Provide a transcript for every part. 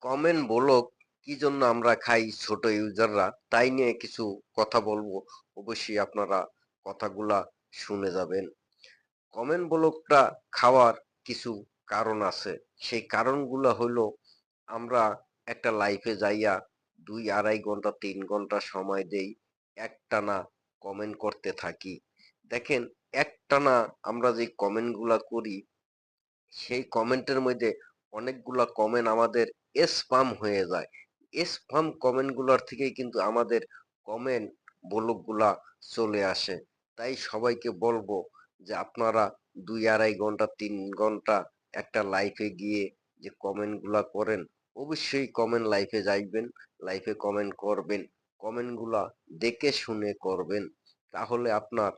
Comment block কি জন্য আমরা খাই ছোট ইউজাররা তাই নিয়ে কিছু কথা বলবো। অবশ্যই আপনারা কথাগুলা শুনে যাবেন। কমেন্ট ব্লকটা খাওয়ার কিছু কারণ আছে। সেই কারণগুলা হলো আমরা একটা লাইফে যাইয়া 2-2.5 ঘন্টা 3 ঘন্টা সময় দেই, একটানা কমেন্ট করতে থাকি। দেখেন, একটানা আমরা যে কমেন্টগুলা করি সেই কমেন্টের মধ্যে অনেকগুলা কমেন্ট আমাদের স্পাম হয়ে যায়। স্পাম কমেন্ট গুলার থেকেই কিন্তু আমাদের কমেন্ট ব্লক গুলা চলে আসে। তাই সবাইকে বলবো যে আপনারা 2-2.5 ঘন্টা 3 ঘন্টা একটা লাইফে গিয়ে যে কমেন্ট গুলা করেন, অবশ্যই কমেন্ট লাইফে যাইবেন, লাইফে কমেন্ট করবেন, কমেন্ট গুলা দেখে শুনে করবেন। তাহলে আপনার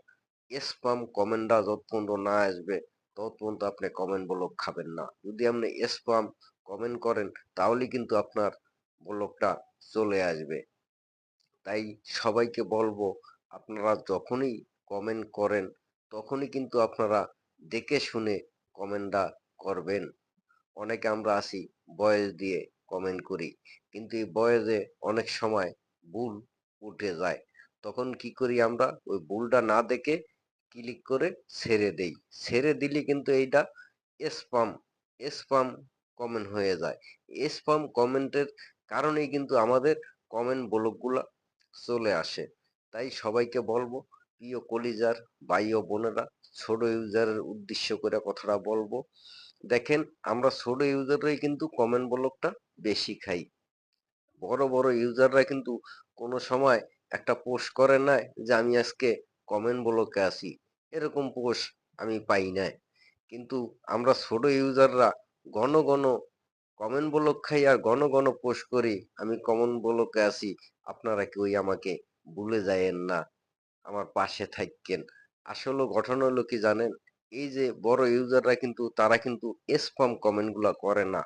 স্পাম কমেন্টটা যত পর্যন্ত না আসবে তত পর্যন্ত আপনি কমেন্ট ব্লক খাবেন না। যদি আপনি স্পাম কমেন্ট করেন তাহলে কিন্তু আপনার ব্লকটা চলে আসবে। তাই সবাইকে বলবো আপনারা যখনই কমেন্ট করেন তখনই কিন্তু আপনারা দেখে শুনে কমেন্টটা করবেন। অনেকে আমরা আছি ভয়েস দিয়ে কমেন্ট করি, কিন্তু এই ভয়েসে অনেক সময় ভুল উঠে যায়। তখন কি করি আমরা ওই ভুলটা না দেখে ক্লিক করে ছেড়ে দেই। ছেড়ে দিলে কিন্তু এইটা স্পাম স্পাম কমেন্ট হয়ে যায়। স্পাম কমেন্টের কারণেই কিন্তু আমাদের কমেন্ট ব্লকগুলা চলে আসে। তাই সবাইকে বলবো, প্রিয় কলিজার ভাই ও বোনেরা, ছোট ইউজারের উদ্দেশ্য করে কথাটা বলবো। দেখেন, আমরা ছোট ইউজাররাই কিন্তু কমেন্ট ব্লকটা বেশি খাই। বড় বড় ইউজাররা কিন্তু কোনো সময় একটা পোস্ট করে না যে আমি আজকে কমেন্ট ব্লকে আছি, এরকম পোস্ট আমি পাই না। কিন্তু আমরা ছোট ইউজাররা ঘন ঘন কমেন্ট ব্লক খাই আর ঘন ঘন পোস্ট করি আমি কমেন্ট ব্লকে আছি, আপনারা কেউই আমাকে ভুলে যায়েন না, আমার পাশে থাকেন। আসলে ঘটনা হলো কি জানেন, এই যে বড় ইউজাররা কিন্তু তারা কিন্তু স্পাম কমেন্ট গুলা করে না,